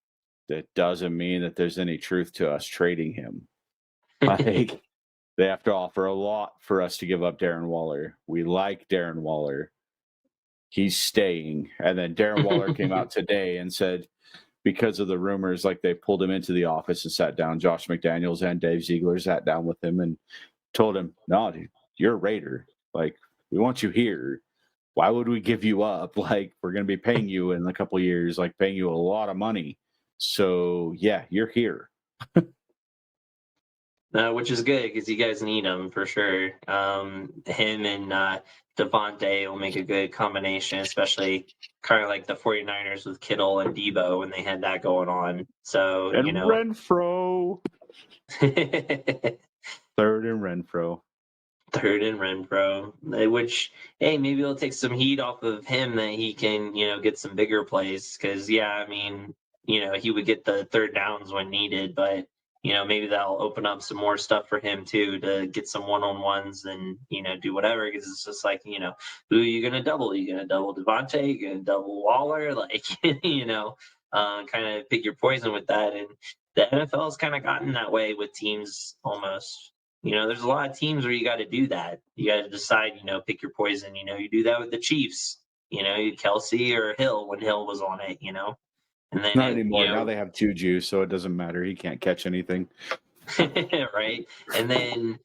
That doesn't mean that there's any truth to us trading him. Like, they have to offer a lot for us to give up Darren Waller. We like Darren Waller. He's staying. And then Darren Waller came out today and said, because of the rumors, like they pulled him into the office and sat down. Josh McDaniels and Dave Ziegler sat down with him and told him, no, dude, you're a Raider. Like, we want you here. Why would we give you up? Like, we're going to be paying you in a couple of years, like paying you a lot of money. So, yeah, you're here. Which is good, because you guys need him for sure. Him and Devontae will make a good combination, especially kind of like the 49ers with Kittle and Debo when they had that going on. So, and Renfro. Third and Renfro. Third and Renfro, which, hey, maybe it'll take some heat off of him that he can, get some bigger plays. Because, yeah, I mean, he would get the third downs when needed, but, maybe that'll open up some more stuff for him, too, to get some one-on-ones and, do whatever. Because it's just like, who are you going to double? Are you going to double Devontae? Are you going to double Waller? Like, kind of pick your poison with that. And the NFL has kind of gotten that way with teams almost. There's a lot of teams where you got to do that. You got to decide, pick your poison. You do that with the Chiefs, Kelsey or Hill when Hill was on it, and then not anymore. Now they have Juju, so it doesn't matter. He can't catch anything. Right. And then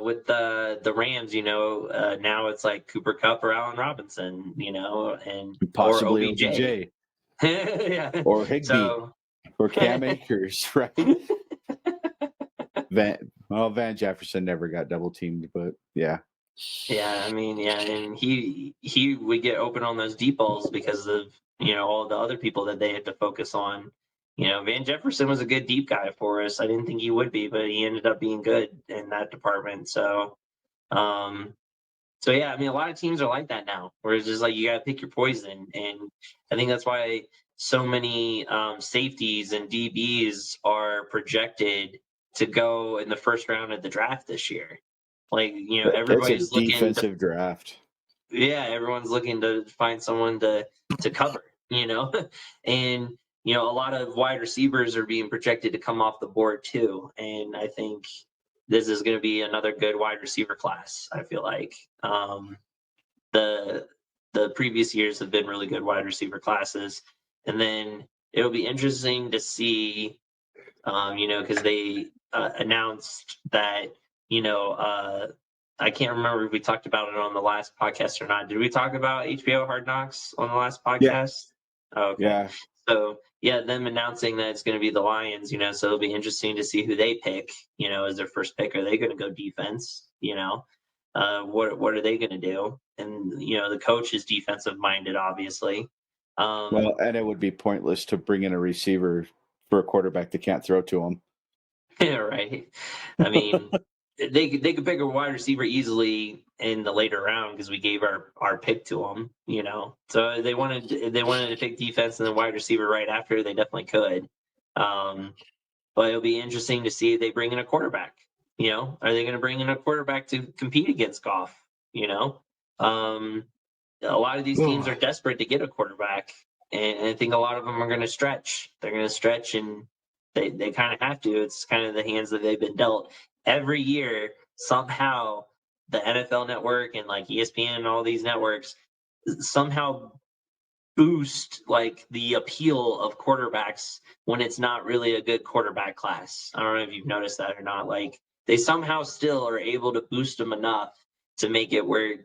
with the Rams, now it's like Cooper Kupp or Allen Robinson, and possibly or OBJ. Yeah. Or Higbee or Cam Akers, right? Van Jefferson never got double teamed, but yeah. Yeah, I mean, yeah, and he would get open on those deep balls because of all the other people that they had to focus on. Van Jefferson was a good deep guy for us. I didn't think he would be, but he ended up being good in that department. Um, so yeah, I mean, a lot of teams are like that now, where it's just like you got to pick your poison, and I think that's why so many safeties and DBs are projected to go in the first round of the draft this year. Like, It's a everybody's looking to, defensive draft. yeah, everyone's looking to find someone to cover, and a lot of wide receivers are being projected to come off the board too, and I think this is going to be another good wide receiver class. I feel like the the previous years have been really good wide receiver classes, and then it'll be interesting to see, because they announced that, I can't remember if we talked about it on the last podcast or not. Did we talk about HBO Hard Knocks on the last Yeah. podcast? Oh, okay. Yeah. So yeah, them announcing that it's going to be the Lions, so it'll be interesting to see who they pick, as their first pick. Are they going to go defense? What are they going to do? And the coach is defensive minded, obviously. Well, and it would be pointless to bring in a receiver for a quarterback that can't throw to him. Yeah, right. I mean, they could pick a wide receiver easily in the later round because we gave our pick to them. So they wanted to pick defense and then wide receiver right after. They definitely could. But it'll be interesting to see if they bring in a quarterback. Are they going to bring in a quarterback to compete against Goff? Um, a lot of these teams are desperate to get a quarterback, and I think a lot of them are going to stretch. They're going to stretch, and they kind of have to. It's kind of the hands that they've been dealt. Every year, somehow, the NFL Network and like ESPN and all these networks somehow boost like the appeal of quarterbacks when it's not really a good quarterback class. I don't know if you've noticed that or not. Like they somehow still are able to boost them enough to make it where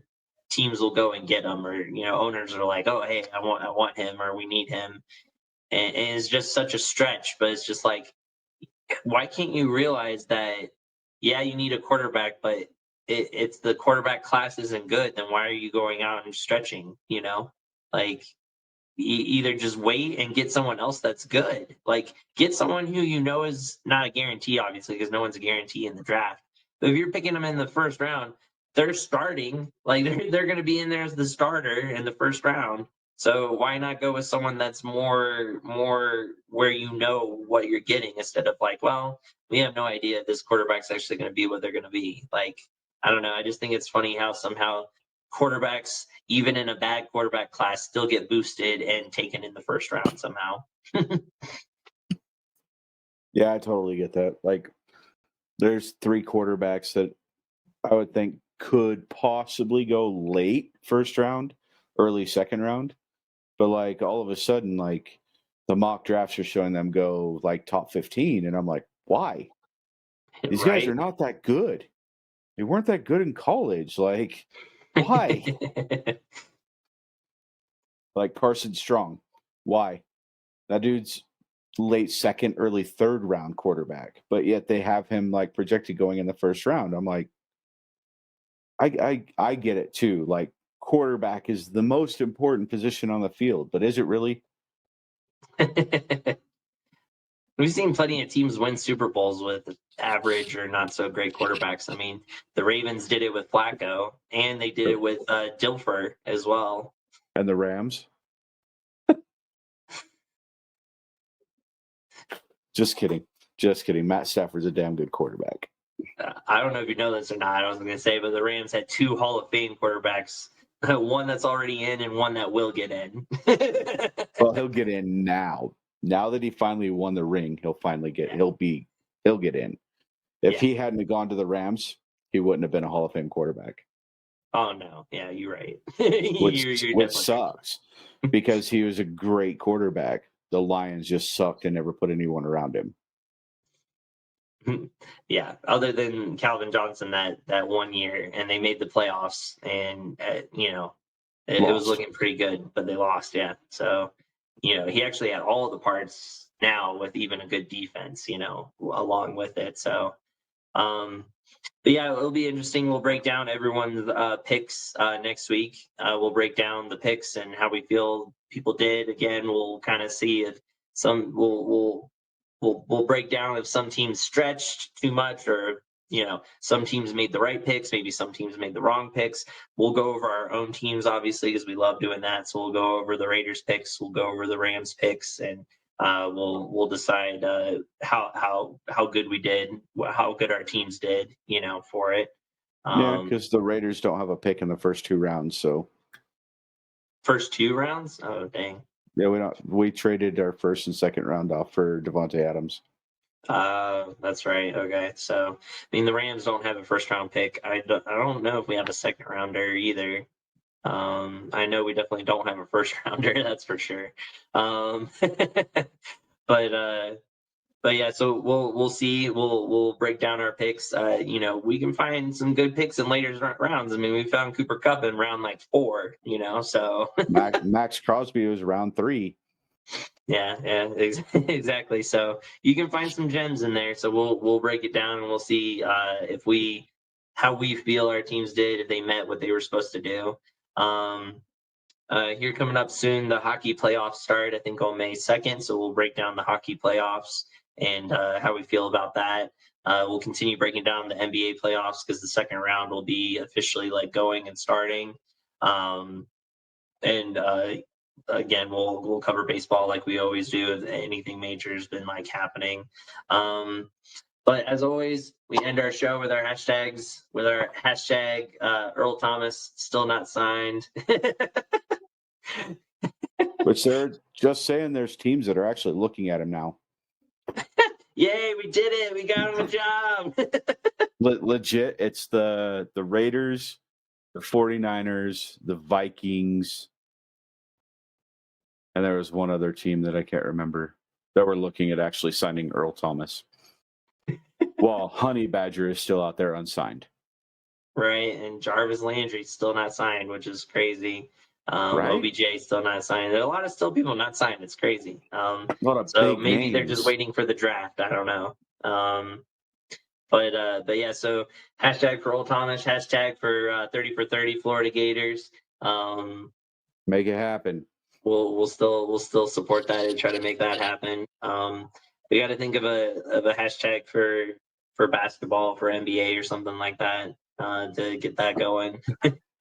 teams will go and get them, or owners are like, oh hey, I want him, or we need him, and it's just such a stretch. But it's just like, why can't you realize that? Yeah, you need a quarterback, but it's the quarterback class isn't good. Then why are you going out and stretching? Like either just wait and get someone else that's good. Like get someone who is not a guarantee, obviously, because no one's a guarantee in the draft. But if you're picking them in the first round, they're starting. Like they're going to be in there as the starter in the first round. So why not go with someone that's more where what you're getting, instead of like, well, we have no idea if this quarterback's actually going to be what they're going to be. Like I don't know. I just think it's funny how somehow quarterbacks, even in a bad quarterback class, still get boosted and taken in the first round somehow. Yeah, I totally get that. Like, there's 3 quarterbacks that I would think could possibly go late first round, early second round. But like all of a sudden, like the mock drafts are showing them go like top 15. And I'm like, why? These guys are not that good. They weren't that good in college. Like, why? Like Carson Strong. Why? That dude's late second, early third round quarterback, but yet they have him like projected going in the first round. I'm like, I get it too. Like quarterback is the most important position on the field, but is it really? We've seen plenty of teams win Super Bowls with average or not so great quarterbacks. I mean, the Ravens did it with Flacco, and they did it with Dilfer as well. And the Rams? Just kidding. Just kidding. Matt Stafford's a damn good quarterback. I don't know if you know this or not. I was going to say, but the Rams had 2 Hall of Fame quarterbacks, one that's already in and one that will get in. Well, he'll get in now. Now that he finally won the ring, he'll get in. If he hadn't gone to the Rams, he wouldn't have been a Hall of Fame quarterback. Oh no, yeah, you're right. Which sucks because he was a great quarterback. The Lions just sucked and never put anyone around him. Yeah, other than Calvin Johnson that 1 year, and they made the playoffs, and it was looking pretty good, but they lost. Yeah, so he actually had all the parts now with even a good defense, along with it. So, but yeah, it'll be interesting. We'll break down everyone's picks next week. We'll break down the picks and how we feel people did. Again, we'll kind of see if some we'll break down if some teams stretched too much, or some teams made the right picks, maybe some teams made the wrong picks. We'll go over our own teams, obviously, because we love doing that. So we'll go over the Raiders picks, we'll go over the Rams picks, and we'll decide how good we did, how good our teams did, for it. Yeah, because the Raiders don't have a pick in the first 2 rounds, so First 2 rounds? Oh, dang. yeah, we traded our first and second round off for Devontae Adams. That's right. Okay, so the Rams don't have a first round pick. I don't know if we have a second rounder either. I know we definitely don't have a first rounder. That's for sure. But yeah, so we'll see. We'll break down our picks. We can find some good picks in later rounds. We found Cooper Kupp in round 4. So Max Crosby was round 3. Yeah, exactly. So you can find some gems in there. So we'll break it down and we'll see how we feel our teams did, if they met what they were supposed to do. Here coming up soon, the hockey playoffs start, I think, on May 2nd. So we'll break down the hockey playoffs and how we feel about that. We'll continue breaking down the NBA playoffs because the second round will be officially going and starting. And again, we'll cover baseball like we always do if anything major has been happening. But as always, we end our show with our hashtags, with our hashtag Earl Thomas still not signed. Which they're just saying there's teams that are actually looking at him now. Yay, we did it. We got him a job. Legit, it's the Raiders, the 49ers, the Vikings, and there was one other team that I can't remember that were looking at actually signing Earl Thomas. Well, Honey Badger is still out there unsigned. Right, and Jarvis Landry's still not signed, which is crazy. Right? OBJ still not signed. There are a lot of still people not signed. It's crazy. So maybe they're just waiting for the draft. I don't know. But yeah, so hashtag for Earl Thomas, hashtag for 30 for 30 Florida Gators. Make it happen. We'll still support that and try to make that happen. We got to think of a hashtag for basketball, for NBA or something like that to get that going.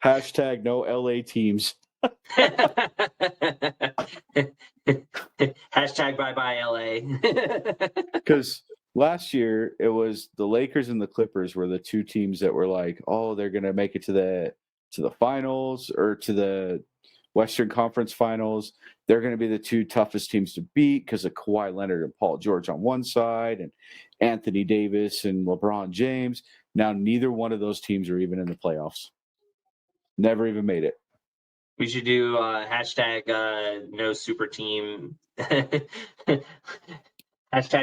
Hashtag no LA teams. Hashtag bye LA. Because last year it was the Lakers and the Clippers were the 2 teams that were like, oh, they're gonna make it to the finals or to the Western Conference Finals. They're going to be the 2 toughest teams to beat because of Kawhi Leonard and Paul George on one side and Anthony Davis and LeBron James. Now, neither one of those teams are even in the playoffs. Never even made it. We should do hashtag no super team. Hashtag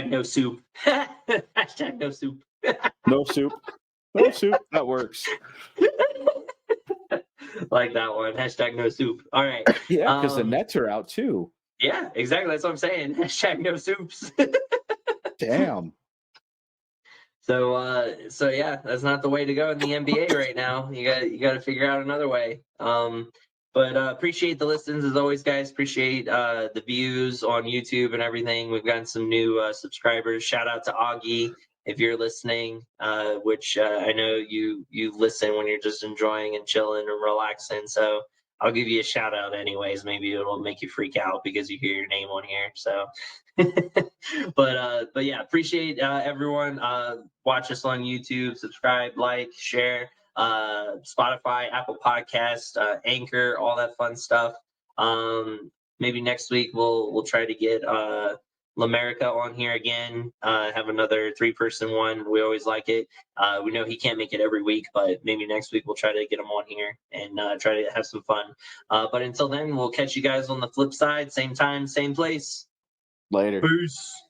no soup. Hashtag no soup. No soup. No soup. That works. Like that one. Hashtag no soup. All right. Yeah, because the Nets are out too. Yeah, exactly. That's what I'm saying. Hashtag no soups. Damn. So yeah, that's not the way to go in the NBA right now. You got to figure out another way. But appreciate the listens as always, guys. Appreciate the views on YouTube and everything. We've gotten some new subscribers. Shout out to Augie if you're listening, which I know you listen when you're just enjoying and chilling and relaxing. So I'll give you a shout out anyways. Maybe it'll make you freak out because you hear your name on here. So, but yeah, appreciate everyone. Watch us on YouTube, subscribe, like, share. Spotify, Apple Podcast, Anchor, all that fun stuff. Maybe next week we'll try to get L'America on here again. Have another 3-person one. We always like it. We know he can't make it every week, but maybe next week we'll try to get him on here and try to have some fun. But until then, we'll catch you guys on the flip side. Same time, same place. Later. Peace.